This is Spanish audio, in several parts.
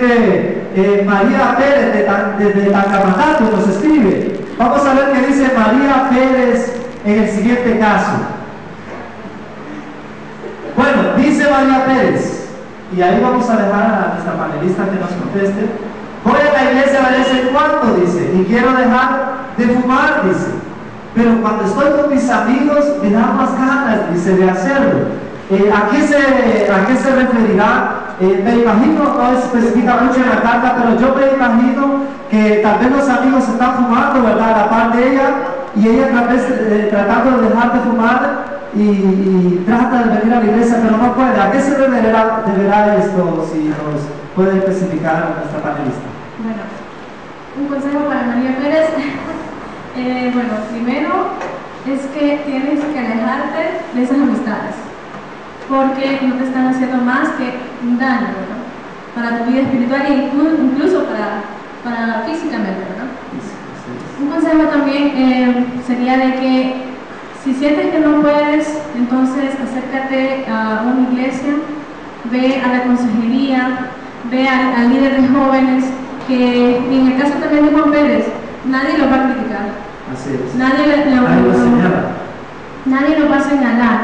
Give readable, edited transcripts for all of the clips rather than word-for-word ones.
escribe María Pérez desde Tacamacate, nos escribe. Vamos a ver qué dice María Pérez en el siguiente caso. Bueno, dice María Pérez, y ahí vamos a dejar a nuestra panelista que nos conteste. Voy a la iglesia de vez en cuando, dice, y quiero dejar de fumar, dice, pero cuando estoy con mis amigos me da más ganas, dice, de hacerlo. ¿A qué se referirá? Me imagino, no especifica mucho en la carta, pero yo me imagino que tal vez los amigos están fumando, ¿verdad?, a la par de ella, y ella tal vez tratando de dejar de fumar y trata de venir a la iglesia, pero no puede. ¿A qué se deberá esto, si nos puede especificar nuestra panelista? Bueno, un consejo para María Pérez. Bueno, primero es que tienes que alejarte de esas amistades, porque no te están haciendo más que un daño, ¿verdad?, para tu vida espiritual e incluso para físicamente, ¿verdad? Un consejo también sería de que si sientes que no puedes, entonces acércate a una iglesia, ve a la consejería, ve al líder de jóvenes, que en el caso también de Juan Pérez, nadie lo va a criticar. Así es. Nadie lo va a señalar.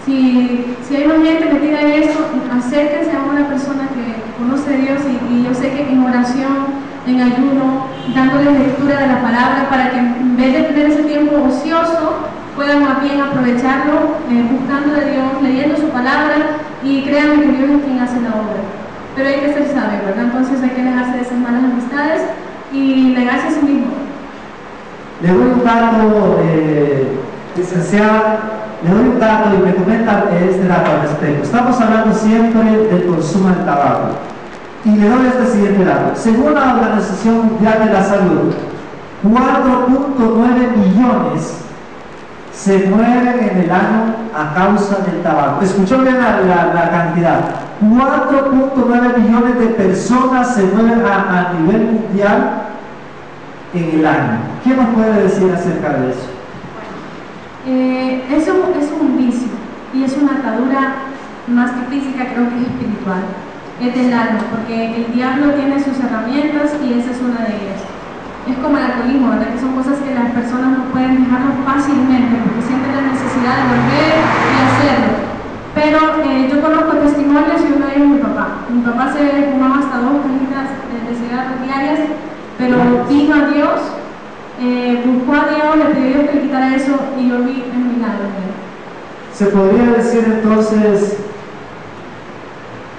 Si hay una gente que diga eso, acérquense a una persona que conoce a Dios, y yo sé que en oración, en ayuno, dándole lectura de la palabra, para que en vez de tener ese tiempo ocioso, puedan más bien aprovecharlo buscando de Dios, leyendo su palabra, y créanme que Dios es quien hace la obra. Pero hay que ser sabio, ¿verdad? Entonces hay que alejarse de esas malas amistades y negarse a sí mismo. Le doy un dato, licenciada, le doy un dato y me comenta este dato al respecto. Estamos hablando siempre del consumo del tabaco. Y le doy este siguiente dato. Según la Organización Mundial de la Salud, 4.9 millones se mueren en el año a causa del tabaco. ¿Escuchó bien la cantidad? 4.9 millones de personas se mueren a nivel mundial en el año. ¿Qué nos puede decir acerca de eso? Eso es un vicio, y es una atadura más que física, creo que es espiritual. Es del alma, porque el diablo tiene sus herramientas y esa es una de ellas. Es como el alcoholismo, ¿verdad?, que son cosas que las personas no pueden dejarlo fácilmente porque sienten la necesidad de volver y hacerlo. Pero yo conozco testimonios, y uno de ellos es mi papá. Mi papá se fumaba hasta 2 cajitas de cigarros diarias, pero vino a Dios, buscó a Dios, le pidió a Dios que le quitara eso, y yo vi el milagro de él. ¿Se podría decir entonces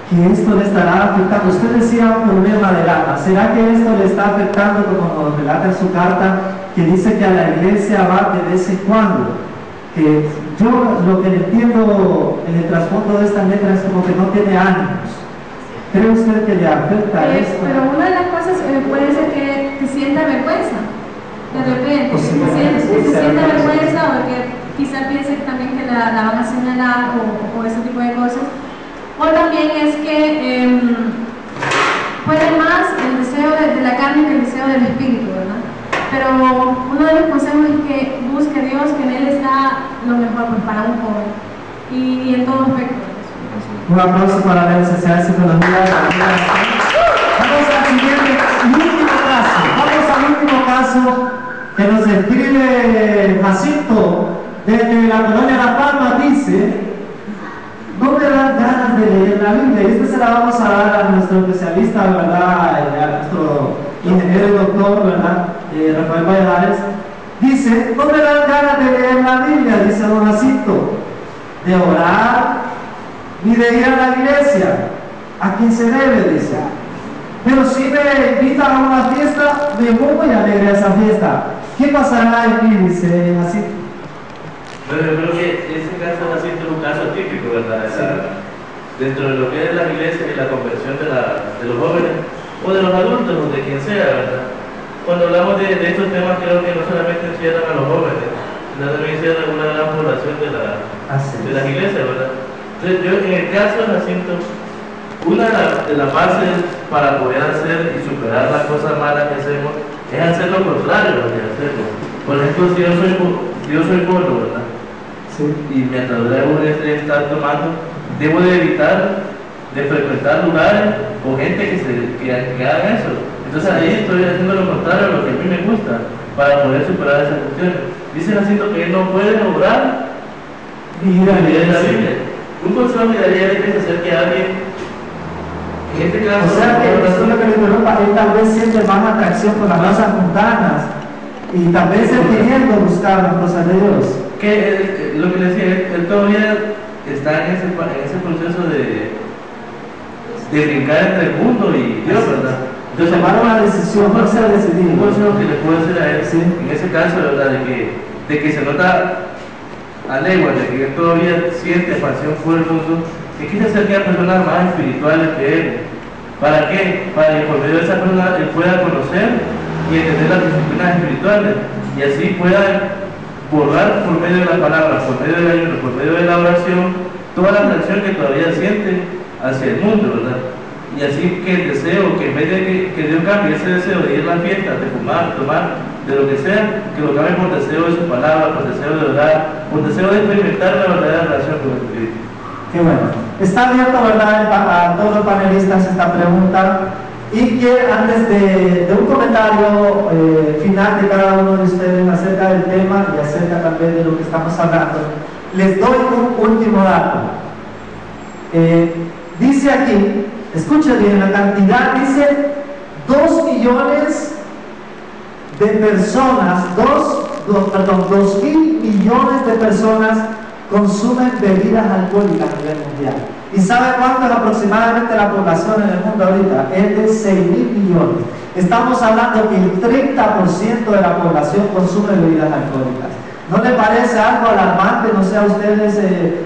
que esto le estará afectando? Usted decía un problema del alma. ¿Será que esto le está afectando, como nos relata en su carta, que dice que a la iglesia va de vez en cuando? Que yo lo que entiendo en el trasfondo de esta letra es como que no tiene ánimos. ¿Cree usted que le afecta esto? Pero una de las cosas puede ser que te sienta vergüenza, de repente, que se sienta vergüenza, o que quizás piense también que la van a señalar, o ese tipo de cosas. O también es que puede más el deseo de la carne que el deseo del espíritu, ¿verdad? Pero uno de los consejos es que busque a Dios, que en Él está lo mejor para un joven, y en todo aspecto. Un aplauso para la licenciada de Psicología. Vamos al último caso que nos escribe Jacinto desde la colonia La Palma. Dice: no me dan ganas de leer la Biblia. Y esta se la vamos a dar a nuestro especialista, ¿verdad?, a nuestro ingeniero y doctor, ¿verdad?, Rafael Valladares. Dice: no me dan ganas de leer la Biblia, dice don Jacinto, de orar, ni de ir a la iglesia. ¿A quién se debe? Dice. Pero si me invitan a una fiesta, me voy alegre a esa fiesta. ¿Qué pasará en mí? Dice Jacinto. Bueno, yo creo que ese caso ha sido un caso típico, ¿verdad? Sí. Dentro de lo que es la iglesia y la conversión de los jóvenes, o de los adultos, o de quien sea, ¿verdad? Cuando hablamos de estos temas, creo que no solamente encierran a los jóvenes, sino también encierran una gran población de las iglesias, ¿verdad? Entonces, yo en el caso de Jacinto, una de las bases para poder hacer y superar las cosas malas que hacemos es hacer lo contrario de hacerlo. Por ejemplo, si yo soy gordo, ¿verdad? Sí. Y mientras debo de estar tomando, debo de evitar de frecuentar lugares o gente que hagan eso. Entonces ahí estoy haciendo lo contrario a lo que a mí me gusta, para poder superar esas cuestiones. Dice Jacinto que él no puede obrar ni ir a leer la Biblia. Un consejo que daría es que se acerque a alguien, en este caso... O sea que eso es lo que le interrumpa, él tal vez siente más atracción por las cosas mundanas y tal vez él queriendo buscar las cosas de Dios. Que lo que le decía, él todavía está en ese proceso de brincar entre el mundo y Dios, ¿verdad? Entonces, tomar una decisión, no ser decidido. Un consejo que le puedo hacer a él, Sí. en ese caso, ¿verdad? De que se nota a legua, de que él todavía siente pasión por el mundo, que se acerque a personas más espirituales que él. ¿Para qué? Para que por medio de esa persona él pueda conocer y entender las disciplinas espirituales y así pueda borrar por medio de la palabra, por medio del ayuno, por medio de la oración, toda la atracción que todavía siente hacia el mundo, ¿verdad? Y así que el deseo, que en vez de que Dios cambie ese deseo de ir a la fiesta, de fumar, tomar, de lo que sea, que lo cambie por deseo de su palabra, por deseo de orar, por deseo de experimentar la verdadera relación con Jesucristo. Qué bueno. Está abierto, ¿verdad?, a todos los panelistas esta pregunta. Y que antes de un comentario final de cada uno de ustedes acerca del tema y acerca también de lo que estamos hablando, les doy un último dato. Dice aquí, escuchen bien, la cantidad dice 2 millones de personas, 2.000 millones de personas consumen bebidas alcohólicas a nivel mundial. ¿Y sabe cuánto es aproximadamente la población en el mundo ahorita? Es de 6.000 millones. Estamos hablando que el 30% de la población consume bebidas alcohólicas. ¿No le parece algo alarmante? No sé, a ustedes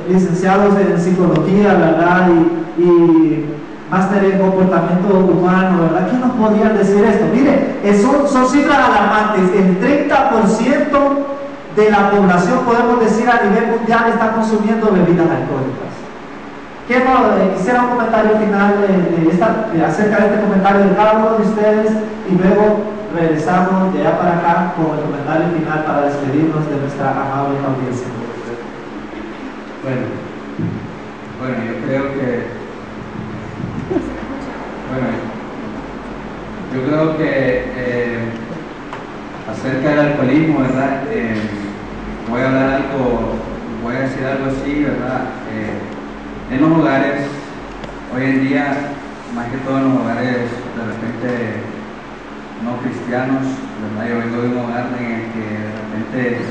licenciados en psicología, ¿verdad? Y máster en comportamiento humano, ¿verdad? ¿Qué nos podrían decir esto? Mire, son cifras alarmantes. El 30% de la población, podemos decir, a nivel mundial está consumiendo bebidas alcohólicas. Quisiera un comentario final acerca de este comentario de cada uno de ustedes y luego regresamos de allá para acá con el comentario final para despedirnos de nuestra amable audiencia. Bueno, yo creo que acerca del alcoholismo, ¿verdad? Voy a decir algo así, ¿verdad? En los hogares, hoy en día, más que todo en los hogares de repente no cristianos, ¿verdad? Yo vengo de un hogar en el que de repente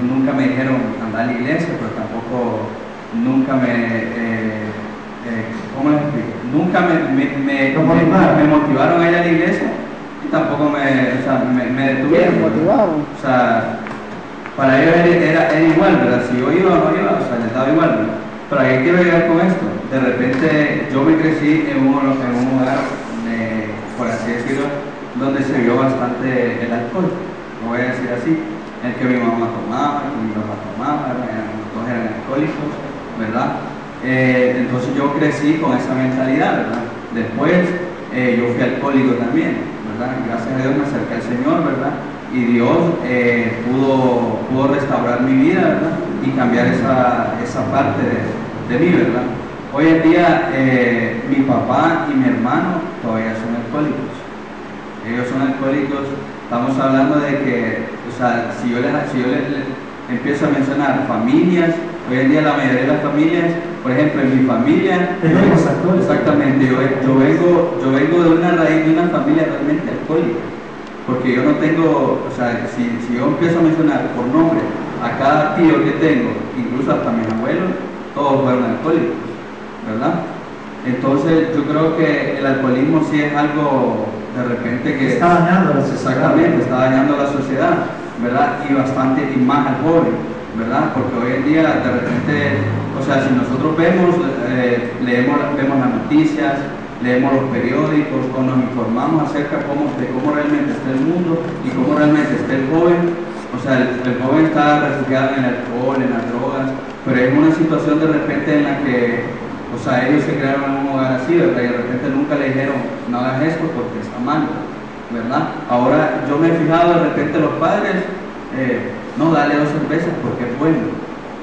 nunca me dijeron andar a la iglesia, pero tampoco nunca ¿cómo les explico? Nunca me motivaron a ir a la iglesia y tampoco me detuvieron. O sea, para ellos era igual, ¿verdad? Si yo iba o no iba, o sea, les daba igual, ¿verdad? Pero ¿a qué quiero llegar con esto? De repente yo me crecí en un hogar, por así decirlo, donde se vio bastante el alcohol, lo voy a decir así, en que mi mamá tomaba, que mi papá tomaba, los dos eran alcohólicos, ¿verdad? Entonces yo crecí con esa mentalidad, ¿verdad? Después yo fui alcohólico también, ¿verdad? Gracias a Dios me acerqué al Señor, ¿verdad? Y Dios pudo restaurar mi vida, ¿verdad? Y cambiar esa parte de mí, ¿verdad? Hoy en día mi papá y mi hermano todavía son alcohólicos. Ellos son alcohólicos. Estamos hablando de que, o sea, si yo les empiezo a mencionar familias, hoy en día la mayoría de las familias, por ejemplo, en mi familia, exactamente, yo vengo de una raíz de una familia realmente alcohólica, porque yo no tengo, o sea, si yo empiezo a mencionar por nombre a cada tío que tengo, incluso hasta mis abuelos, todos fueron alcohólicos, ¿verdad? Entonces yo creo que el alcoholismo sí es algo de repente que está dañando la sociedad. Exactamente, está dañando la sociedad, ¿verdad? Y bastante, y más al joven, ¿verdad? Porque hoy en día de repente, o sea, si nosotros vemos las noticias, leemos los periódicos o nos informamos acerca de cómo realmente está el mundo y cómo realmente está el joven, o sea, el joven está refugiado en el alcohol, en las drogas, pero es una situación de repente en la que, o sea, ellos se crearon en un hogar así, ¿verdad? Y de repente nunca le dijeron, no hagas esto porque está mal, ¿verdad? Ahora yo me he fijado de repente los padres, no, dale 2 cervezas porque es bueno,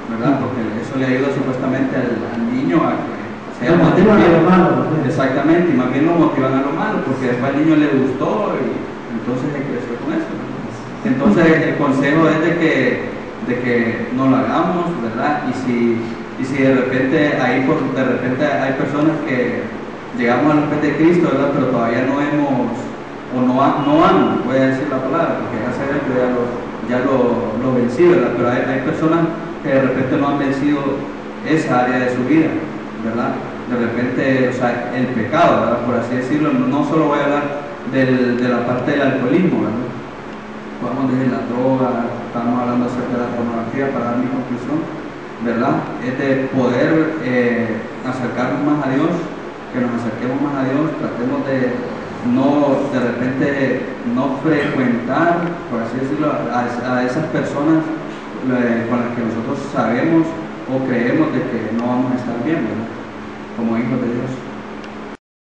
¿verdad? Porque eso le ayuda supuestamente al niño a que Lo motivan a lo malo. Exactamente, y más bien lo motivan a lo malo, porque después al niño le gustó y entonces él creció con eso, ¿no? Entonces el consejo es de que no lo hagamos, ¿verdad? Y si de repente hay personas que llegamos a los pies de Cristo, ¿verdad? Pero todavía no hemos, o no han, voy a decir la palabra, porque gracias a Dios ya lo vencí, ¿verdad? Pero hay personas que de repente no han vencido esa área de su vida, ¿verdad? De repente, o sea, el pecado, ¿verdad? Por así decirlo, no solo voy a hablar de la parte del alcoholismo, ¿verdad? Podemos decir la droga, estamos hablando acerca de la pornografía para dar mi conclusión, ¿verdad? Es de poder acercarnos más a Dios, que nos acerquemos más a Dios, tratemos de repente no frecuentar, por así decirlo, a esas personas con las que nosotros sabemos o creemos de que no vamos a estar bien, ¿verdad? Como hijos de Dios.